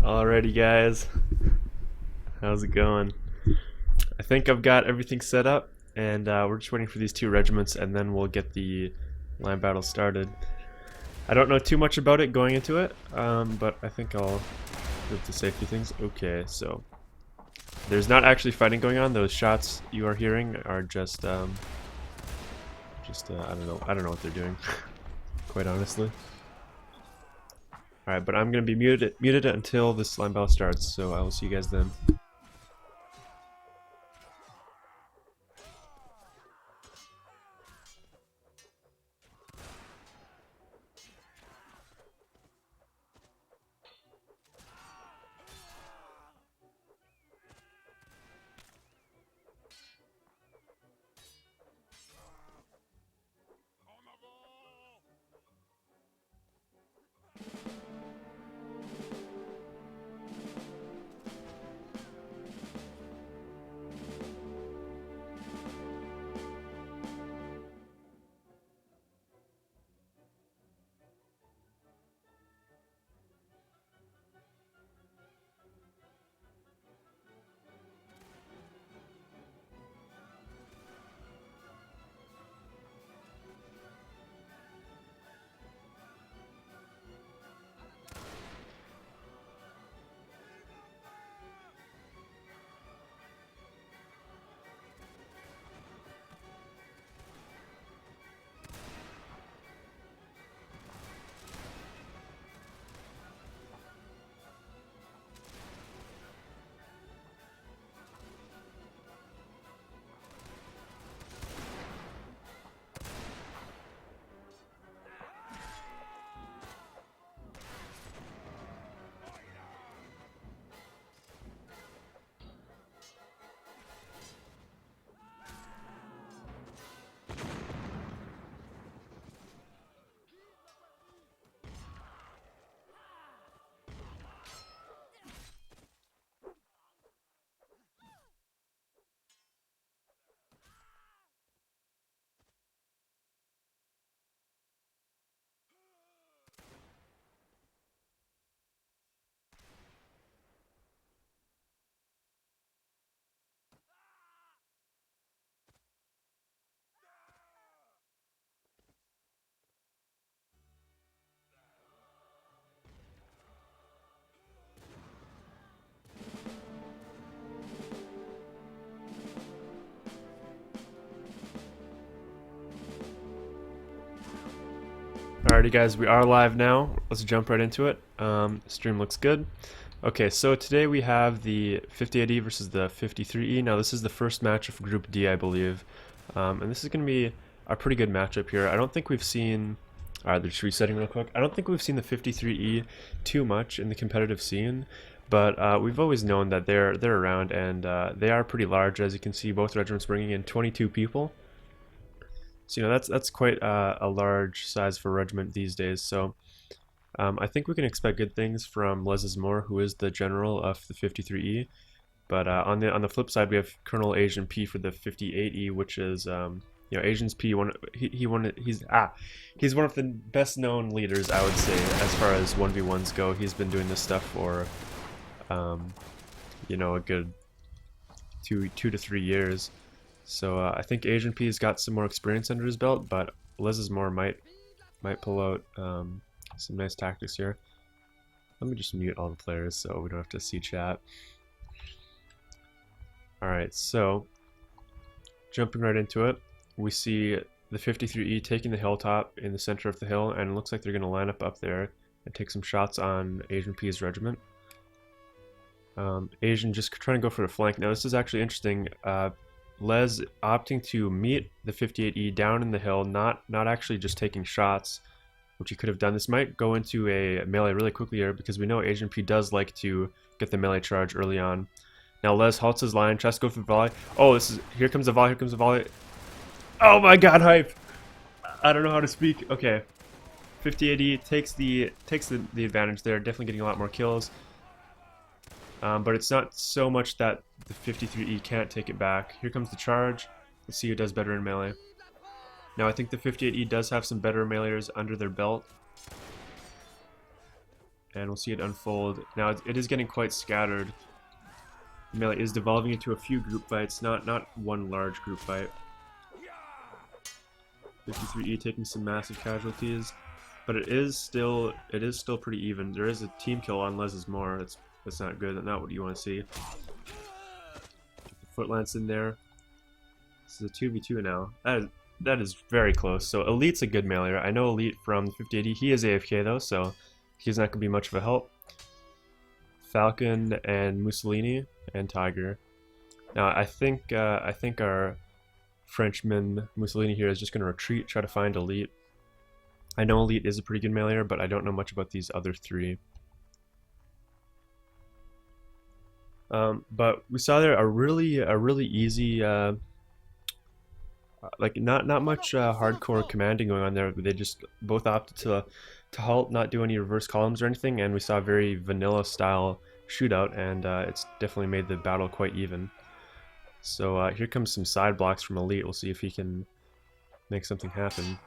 Alrighty guys, how's it going? I think I've got everything set up and we're just waiting for these two regiments and then we'll get the line battle started. I don't know too much about it going into it, but I think I'll move to safety things. Okay, so there's not actually fighting going on. Those shots you are hearing are just I don't know what they're doing, quite honestly. Alright, but I'm gonna be muted until this line battle starts, so I will see you guys then. Alrighty guys, we are live now. Let's jump right into it. Stream looks good. Okay, so today we have the 58E versus the 53E. Now this is the first match of Group D, I believe. And this is going to be a pretty good matchup here. I don't think we've seen... Alright, they're just resetting real quick. I don't think we've seen the 53E too much in the competitive scene. But we've always known that they're around, and they are pretty large. As you can see, both regiments bringing in 22 people. So, you know, that's quite a large size for a regiment these days. So I think we can expect good things from LesIsMoreX, who is the general of the 53E. But on the flip side, we have Colonel AsianP for the 58E, which is you know, AsianP. He's one of the best known leaders, I would say, as far as 1v1s go. He's been doing this stuff for you know, a good two to 3 years. So I think AsianP's got some more experience under his belt, but LesIsMoreX might pull out some nice tactics here. Let me just mute all the players so we don't have to see chat. Alright, so jumping right into it, we see the 53E taking the hilltop in the center of the hill, and it looks like they're going to line up there and take some shots on AsianP's regiment. Asian just trying to go for the flank. Now this is actually interesting. Les opting to meet the 58E down in the hill, not actually just taking shots, which he could have done. This might go into a melee really quickly here, because we know AsianP does like to get the melee charge early on. Now Les halts his line, tries to go for the volley. Oh, here comes the volley, here comes the volley. Oh my god, hype! I don't know how to speak. Okay. 58E takes the advantage there, definitely getting a lot more kills. But it's not so much that the 53E can't take it back. Here comes the charge. Let's see who does better in melee. Now I think the 58E does have some better meleeers under their belt. and we'll see it unfold. Now it is getting quite scattered. Melee is devolving into a few group fights, not one large group fight. 53E taking some massive casualties, but it is still pretty even. There is a team kill on LesIsMore. That's not good. That's not what you want to see. Foot lance in there. This is a 2v2 now. That is very close. So Elite's a good meleeer. I know Elite from the 5080. He is AFK though, so he's not going to be much of a help. Falcon and Mussolini and Tiger. Now I think our Frenchman Mussolini here is just going to retreat, try to find Elite. I know Elite is a pretty good meleeer, but I don't know much about these other three. But we saw there a really easy, like not much hardcore commanding going on there. They just both opted to halt, not do any reverse columns or anything, and we saw a very vanilla style shootout, and it's definitely made the battle quite even. So here comes some side blocks from Elite. We'll see if he can make something happen.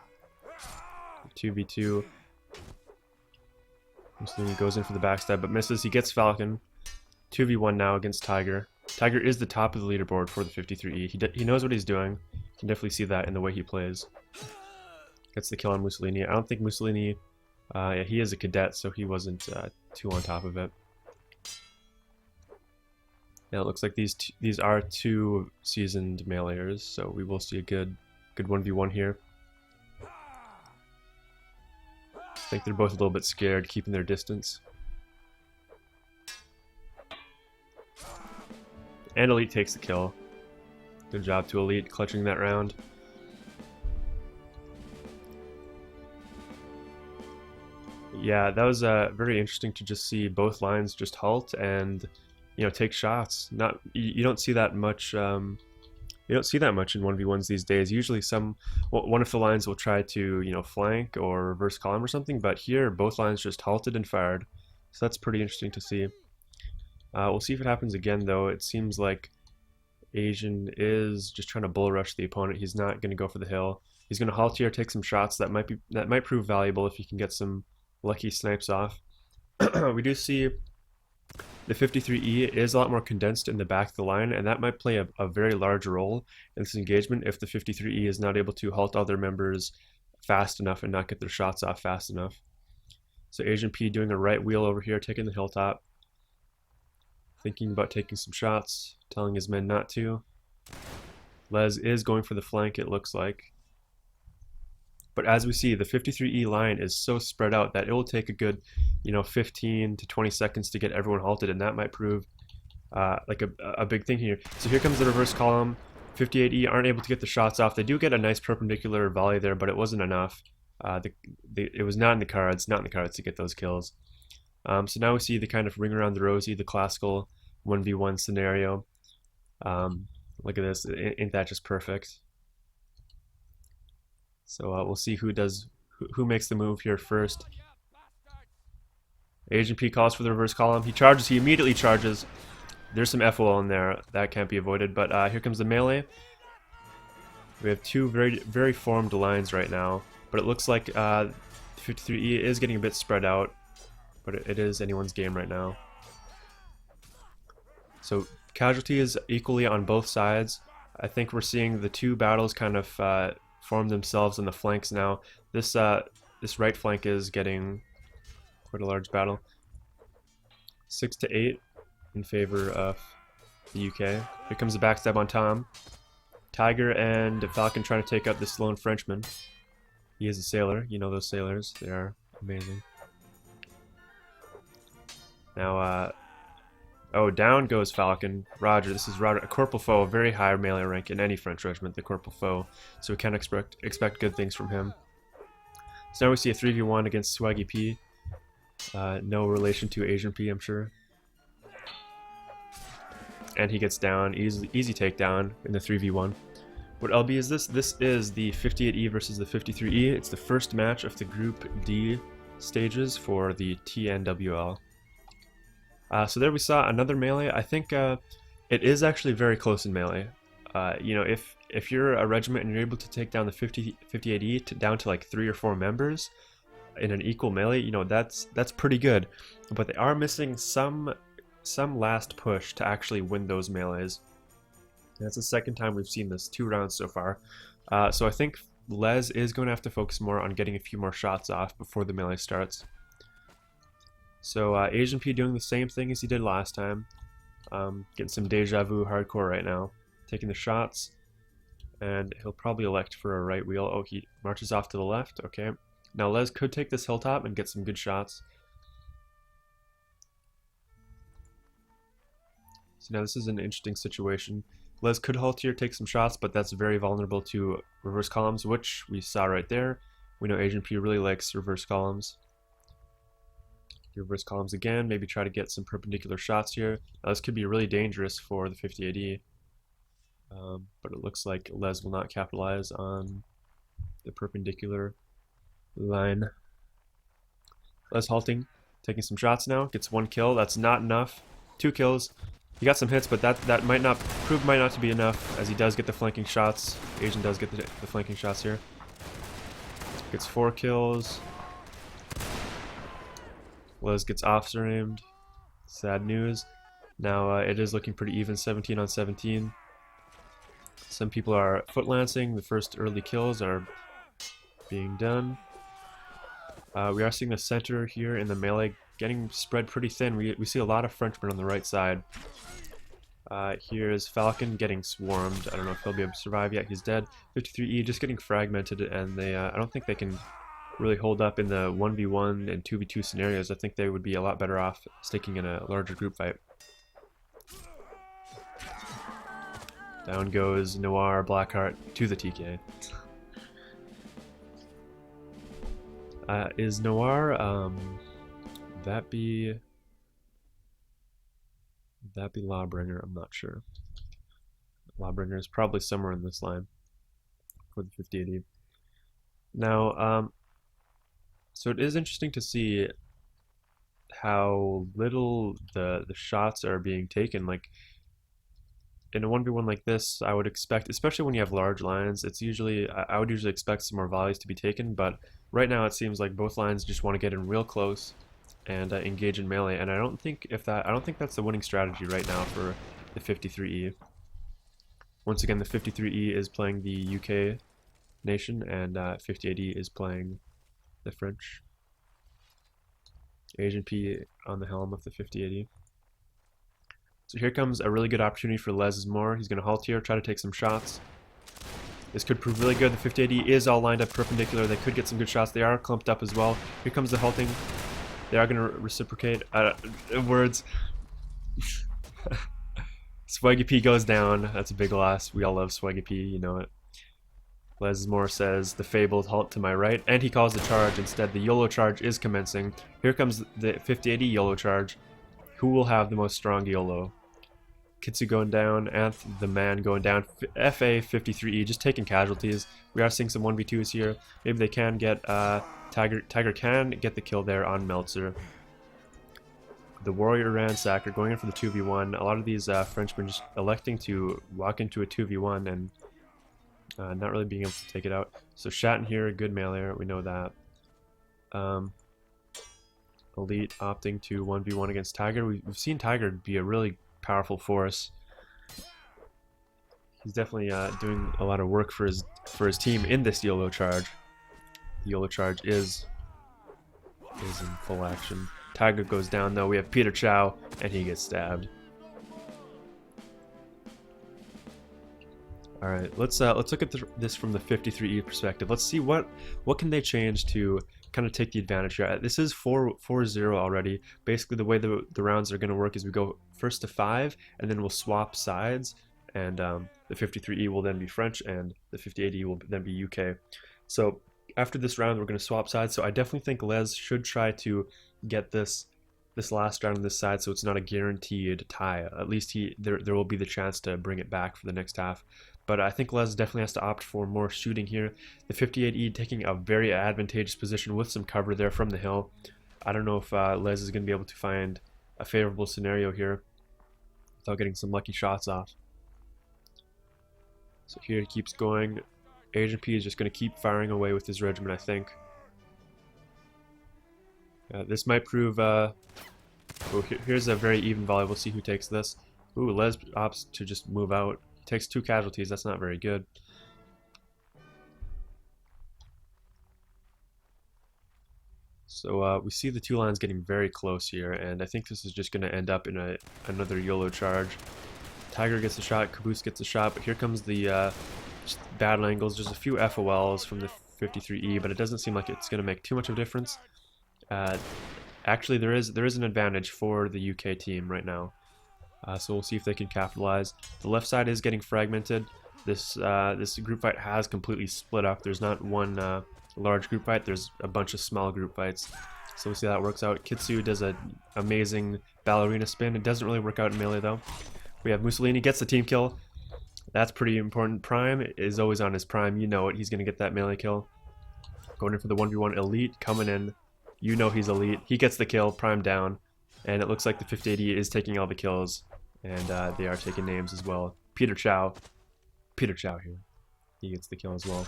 2v2. Mussolini goes in for the backstab, but misses. He gets Falcon. 2v1 now against Tiger. Tiger is the top of the leaderboard for the 53E. He knows what he's doing. You can definitely see that in the way he plays. Gets the kill on Mussolini. I don't think Mussolini... yeah, he is a cadet, so he wasn't too on top of it. Yeah, it looks like these are two seasoned meleeers, so we will see a good 1v1 here. I think they're both a little bit scared, keeping their distance. And Elite takes the kill. Good job to Elite, clutching that round. Yeah, that was very interesting to just see both lines just halt and, you know, take shots. You don't see that much. You don't see that much in 1v1s these days. Usually, one of the lines will try to, you know, flank or reverse column or something. But here, both lines just halted and fired. So that's pretty interesting to see. We'll see if it happens again, though. It seems like Asian is just trying to bull rush the opponent. He's not going to go for the hill. He's going to halt here, take some shots that might prove valuable if he can get some lucky snipes off. We do see the 53E is a lot more condensed in the back of the line, and that might play a very large role in this engagement if the 53E is not able to halt other members fast enough and not get their shots off fast enough. So AsianP doing a right wheel over here, taking the hilltop. Thinking about taking some shots, telling his men not to. Les is going for the flank, it looks like. But as we see, the 53E line is so spread out that it will take a good, you know, 15 to 20 seconds to get everyone halted, and that might prove like a big thing here. So here comes the reverse column. 58E aren't able to get the shots off. They do get a nice perpendicular volley there, but it wasn't enough. It was not in the cards to get those kills. So now we see the kind of ring around the rosy, the classical 1v1 scenario. Look at this, ain't that just perfect? So we'll see who makes the move here first. AsianP calls for the reverse column. He charges, he immediately charges. There's some FOL in there, that can't be avoided, but here comes the melee. We have two very formed lines right now, but it looks like 53E is getting a bit spread out. But it is anyone's game right now. So casualties equally on both sides. I think we're seeing the two battles kind of form themselves on the flanks now. This right flank is getting quite a large battle. 6 to 8 in favor of the UK. Here comes the backstab on Tom. Tiger and Falcon trying to take up this lone Frenchman. He is a sailor. You know those sailors. They are amazing. Now, oh, down goes Falcon. Roger, this is Roger. A corporal foe, a very high melee rank in any French regiment, the corporal foe. So we can expect good things from him. So now we see a 3v1 against Swaggy P. No relation to AsianP, I'm sure. And he gets down. Easy takedown in the 3v1. What LB is this? This is the 58E versus the 53E. It's the first match of the Group D stages for the TNWL. So there we saw another melee. I think it is actually very close in melee. You know, if you're a regiment and you're able to take down the 58E down to like 3 or 4 members, in an equal melee, you know, that's pretty good. But they are missing some last push to actually win those melees. That's the second time we've seen this, 2 rounds so far. So I think Les is going to have to focus more on getting a few more shots off before the melee starts. So AsianP doing the same thing as he did last time. Getting some deja vu hardcore right now. Taking the shots, and he'll probably elect for a right wheel. Oh, he marches off to the left. Okay. Now Les could take this hilltop and get some good shots. So now this is an interesting situation. Les could halt here, take some shots, but that's very vulnerable to reverse columns, which we saw right there. We know AsianP really likes reverse columns. Reverse columns again, maybe try to get some perpendicular shots here. Now this could be really dangerous for the 50 AD. But it looks like Les will not capitalize on the perpendicular line. Les halting, taking some shots now, gets 1 kill. That's not enough. 2 kills. He got some hits, but that might not to be enough, as he does get the flanking shots. Asian does get the flanking shots here. Gets 4 kills. Les gets officer aimed. Sad news. Now it is looking pretty even, 17 on 17. Some people are foot lancing. The first early kills are being done. We are seeing the center here in the melee getting spread pretty thin. We see a lot of Frenchmen on the right side. Here's Falcon getting swarmed. I don't know if he'll be able to survive yet. He's dead. 53E just getting fragmented, and they I don't think they can really hold up in the 1v1 and 2v2 scenarios. I think they would be a lot better off sticking in a larger group fight. Down goes Noire, Blackheart to the TK. Is Noire, that be Lawbringer? I'm not sure. Lawbringer is probably somewhere in this line for the 50 AD. Now, so it is interesting to see how little the shots are being taken. Like, in a 1v1 like this, I would expect, especially when you have large lines, it's usually, I would usually expect some more volleys to be taken, but right now it seems like both lines just want to get in real close and engage in melee, and I don't think that's the winning strategy right now for the 53E. Once again, the 53E is playing the UK nation, and 50 AD is playing the French. AsianP on the helm of the 50 AD. So here comes a really good opportunity for LesIsMoreX. He's going to halt here, try to take some shots. This could prove really good. The 50 AD is all lined up perpendicular. They could get some good shots. They are clumped up as well. Here comes the halting. They are going to reciprocate. Words. Swaggy P goes down. That's a big loss. We all love Swaggy P, you know it. LesIsMoreX says the fabled halt to my right, and he calls the charge. Instead, the YOLO charge is commencing. Here comes the 50 AD YOLO charge. Who will have the most strong YOLO? Kitsu going down, Anth the man going down, FA 53E just taking casualties. We are seeing some 1v2s here. Maybe they can get Tiger can get the kill there on Meltzer. The Warrior Ransacker going in for the 2v1. A lot of these Frenchmen just electing to walk into a 2v1 and not really being able to take it out. So Shatton here, a good meleeer, we know that. Elite opting to 1v1 against Tiger. We've seen Tiger be a really powerful force. He's definitely doing a lot of work for his team in this YOLO charge. The YOLO charge is in full action. Tiger goes down though. We have Peter Chow, and he gets stabbed. All right, let's look at this from the 53E perspective. Let's see what can they change to kind of take the advantage here. This is 4-0 already. Basically, the way the rounds are going to work is we go first to 5, and then we'll swap sides, and the 53E will then be French, and the 50 AD will then be UK. So after this round, we're going to swap sides. So I definitely think Les should try to get this last round on this side, so it's not a guaranteed tie. At least there will be the chance to bring it back for the next half. But I think Les definitely has to opt for more shooting here. The 58E taking a very advantageous position with some cover there from the hill. I don't know if Les is going to be able to find a favorable scenario here without getting some lucky shots off. So here he keeps going. AsianP is just going to keep firing away with his regiment, I think. This might prove... oh, here's a very even volley. We'll see who takes this. Ooh, Les opts to just move out. Takes 2 casualties. That's not very good. So we see the 2 lines getting very close here, and I think this is just going to end up in another YOLO charge. Tiger gets a shot, Caboose gets a shot, but here comes the battle angles. There's a few FOLs from the 53E, but it doesn't seem like it's going to make too much of a difference. Actually, there is an advantage for the UK team right now, so we'll see if they can capitalize. The left side is getting fragmented. This group fight has completely split up. There's not one large group fight. There's a bunch of small group fights. So we'll see how that works out. Kitsu does an amazing ballerina spin. It doesn't really work out in melee though. We have Mussolini gets the team kill. That's pretty important. Prime is always on his prime. You know it. He's going to get that melee kill. Going in for the 1v1 elite coming in. You know he's elite. He gets the kill. Prime down. And it looks like the 5080 is taking all the kills. And they are taking names as well. Peter Chow. Peter Chow here. He gets the kill as well.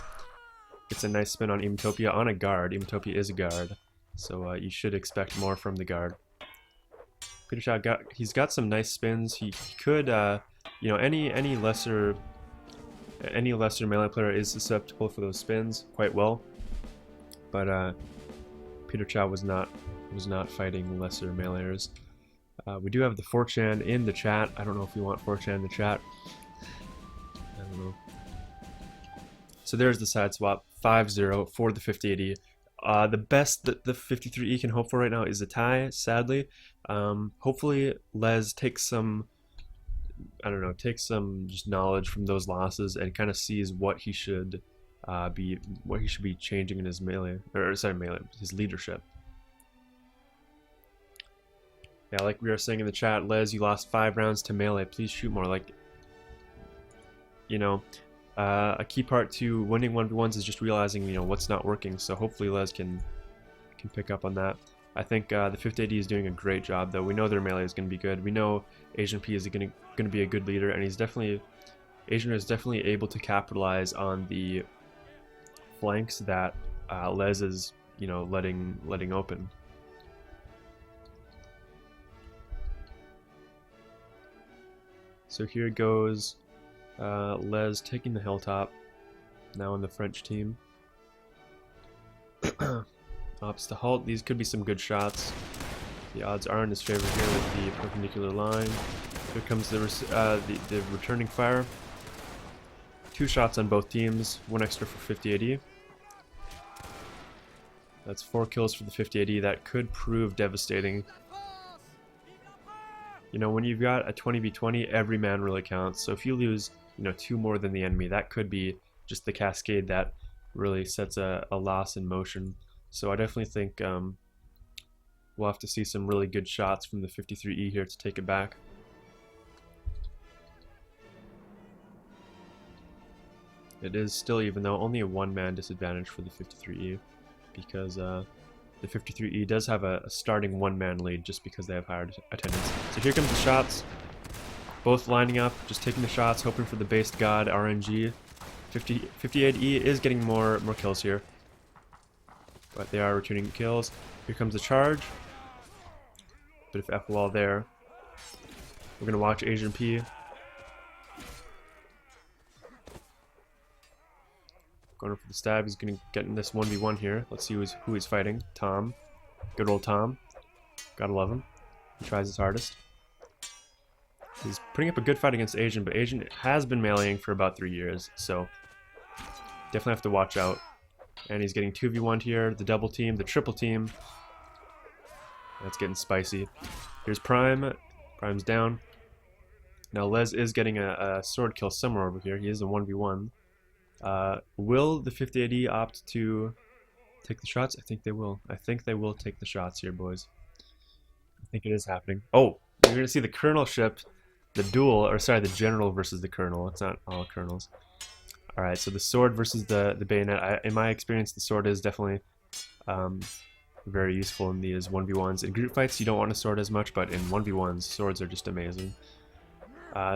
Gets a nice spin on Ematopia on a guard. Ematopia is a guard. So you should expect more from the guard. Peter Chow he's got some nice spins. He could you know, any lesser melee player is susceptible for those spins quite well. But Peter Chow was not fighting lesser meleers. We do have the 4chan in the chat. I don't know if you want 4chan in the chat. I don't know. So there's the side swap, 5-0 for the 5080. The best that the 53E can hope for right now is a tie, sadly. Hopefully Les takes some, I don't know, takes some just knowledge from those losses and kind of sees what he should be changing in his melee, or sorry, his leadership. Yeah, like we were saying in the chat, Les, you lost 5 rounds to melee. Please shoot more. Like, you know, a key part to winning 1v1s is just realizing, you know, what's not working. So hopefully Les can pick up on that. I think the 5080 is doing a great job, though. We know their melee is going to be good. We know AsianP is going to be a good leader, and Asian is definitely able to capitalize on the flanks that Les is, you know, letting open. So here goes Les taking the hilltop, now in the French team. Opts to halt. These could be some good shots. The odds are in his favor here with the perpendicular line. Here comes the returning fire. 2 shots on both teams, 1 extra for 5080. That's 4 kills for the 5080. That could prove devastating. You know, when you've got a 20v20, every man really counts. So if you lose, you know, 2 more than the enemy, that could be just the cascade that really sets a loss in motion. So I definitely think we'll have to see some really good shots from the 53E here to take it back. It is still even, though, only a 1-man disadvantage for the 53E, because the 53E does have a starting 1-man lead just because they have higher attendance. So here comes the shots. Both lining up, just taking the shots, hoping for the based god RNG. 58E is getting more kills here, but they are returning kills. Here comes the charge. Bit of FOL there. We're gonna watch AsianP. Going for the stab. He's gonna get in this 1v1 here. Let's see who he's fighting. Tom. Good old Tom. Gotta love him. He tries his hardest. He's putting up a good fight against Asian, but Asian has been meleeing for about 3 years, so definitely have to watch out. And he's getting 2v1 here, the double team, the triple team. That's getting spicy. Here's Prime. Prime's down. Now Les is getting a sword kill somewhere over here. He is a 1v1. Will the 5080 opt to take the shots? I think they will. I think they will take the shots here, boys. I think it is happening. Oh, you're going to see the colonel ship, the duel, or sorry, the general versus the colonel. It's not all colonels. Alright, so the sword versus the bayonet. In my experience, the sword is definitely very useful in these 1v1s. In group fights, you don't want a sword as much, but in 1v1s, swords are just amazing.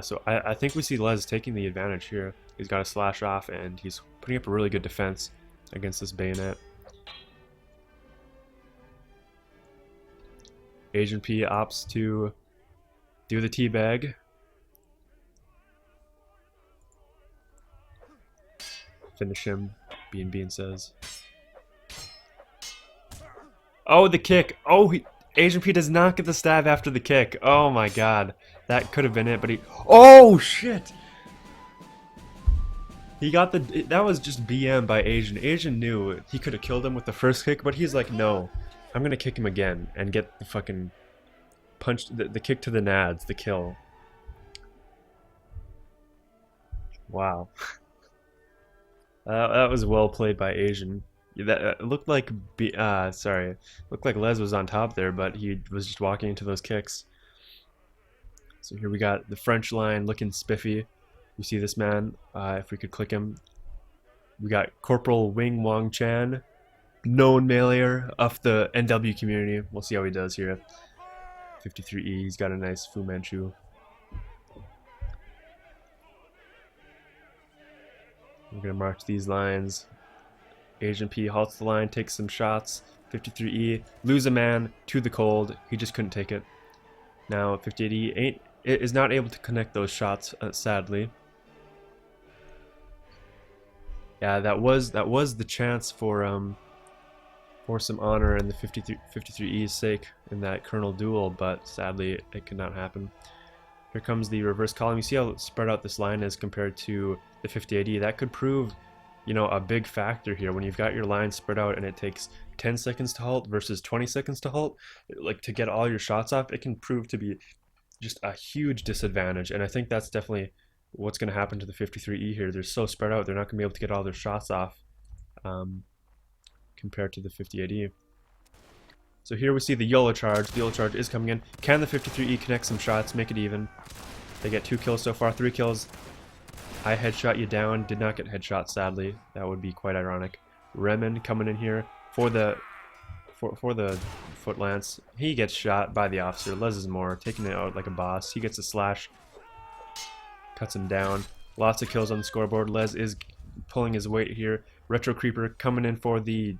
So I think we see Les taking the advantage here. He's got a slash off, and he's putting up a really good defense against this bayonet. AsianP opts to do the teabag. Finish him, Bean says. Oh, the kick! Oh, AsianP does not get the stab after the kick. Oh my god. That could have been it, but he... Oh, shit! He got the... That was just BM by Asian. Asian knew he could have killed him with the first kick, but he's like, no. I'm gonna kick him again and get the fucking... punch... The kick to the nads, the kill. Wow. That was well played by Asian. That looked like looked like Les was on top there, but he was just walking into those kicks. So here we got the French line looking spiffy. You see this man, if we could click him. We got Corporal Wing Wong Chan, known mailer of the NW community. We'll see how he does here. 53E, he's got a nice Fu Manchu. We're gonna march these lines. AsianP halts the line, takes some shots. 53E, lose a man to the cold. He just couldn't take it. Now 58E is not able to connect those shots, sadly. Yeah, that was the chance for some honor in the 53E's sake in that Colonel duel, but sadly it could not happen. Here comes the reverse column. You see how spread out this line is compared to the 58E. That could prove, you know, a big factor here when you've got your line spread out and it takes 10 seconds to halt versus 20 seconds to halt. Like, to get all your shots off, it can prove to be just a huge disadvantage, and I think that's definitely what's going to happen to the 53E here. They're so spread out, they're not going to be able to get all their shots off compared to the 58E. So here we see the YOLO charge. The YOLO charge is coming in. Can the 53E connect some shots, make it even? They get 2 kills so far, 3 kills. I headshot you down. Did not get headshot, sadly. That would be quite ironic. Remen coming in here for the foot lance. He gets shot by the officer. LesIsMore taking it out like a boss. He gets a slash. Cuts him down. Lots of kills on the scoreboard. Les is pulling his weight here. Retro Creeper coming in for the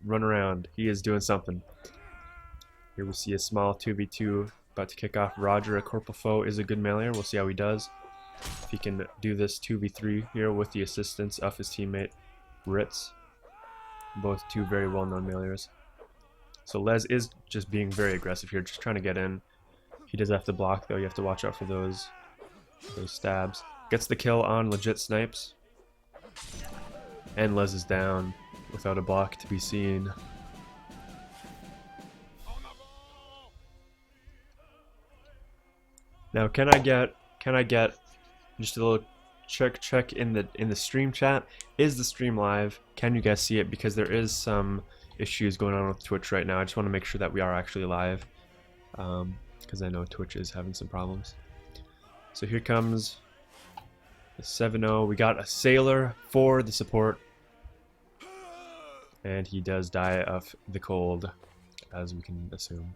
runaround. He is doing something. Here we see a small 2v2 about to kick off. Roger, a Corporal Foe, is a good meleeer. We'll see how he does. If he can do this 2v3 here with the assistance of his teammate Ritz. Both two very well-known meleeers. So Les is just being very aggressive here, just trying to get in. He does have to block though. You have to watch out for those stabs. Gets the kill on legit snipes. And Les is down without a block to be seen. Now can I get just a little check in the stream chat? Is the stream live? Can you guys see it? Because there is some issues going on with Twitch right now. I just want to make sure that we are actually live, because I know Twitch is having some problems. So here comes the 7-0. We got a sailor for the support, and he does die of the cold, as we can assume.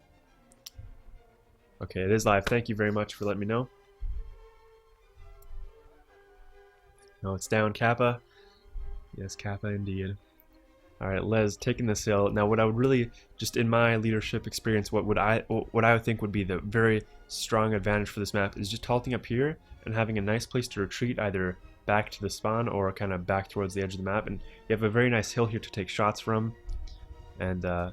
Okay, it is live. Thank you very much for letting me know. No, it's down Kappa. Yes, Kappa indeed. Alright, Les taking this hill. Now what I would really, just in my leadership experience, what I would think would be the very strong advantage for this map is just halting up here and having a nice place to retreat, either back to the spawn or kind of back towards the edge of the map. And you have a very nice hill here to take shots from, and that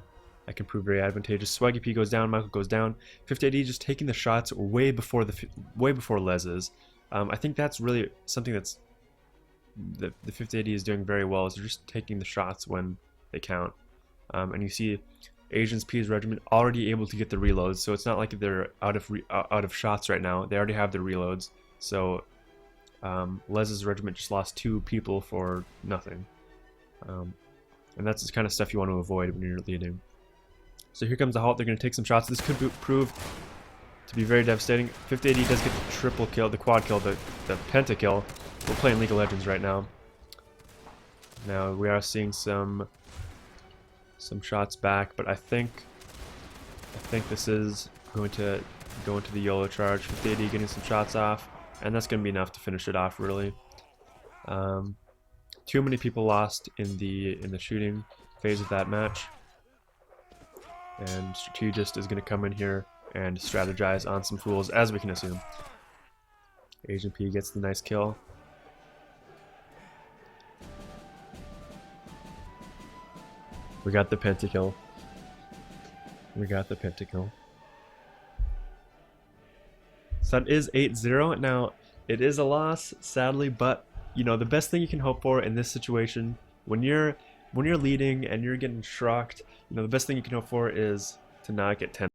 can prove very advantageous. Swaggy P goes down, Michael goes down. 50AD just taking the shots way before Les's. I think that's really something that's the 50AD is doing very well, is they're just taking the shots when they count. And you see AsianP's regiment already able to get the reloads, so it's not like they're out of shots right now. They already have the reloads. So Les's regiment just lost 2 people for nothing. And that's the kind of stuff you want to avoid when you're leading. So here comes the halt. They're going to take some shots. This could prove to be very devastating. 50AD does get the triple kill, the quad kill, the penta kill. We're playing League of Legends right now. Now we are seeing some shots back, but I think this is going to go into the YOLO charge. 50AD getting some shots off, and that's going to be enough to finish it off, really. Too many people lost in the shooting phase of that match. and Strategist is going to come in here and strategize on some fools, as we can assume. AsianP gets the nice kill. We got the pentakill. We got the pentakill. So that is 8-0. Now, it is a loss, sadly, but you know, the best thing you can hope for in this situation, when you're leading and you're getting shrocked, you know, the best thing you can hope for is to not get 10.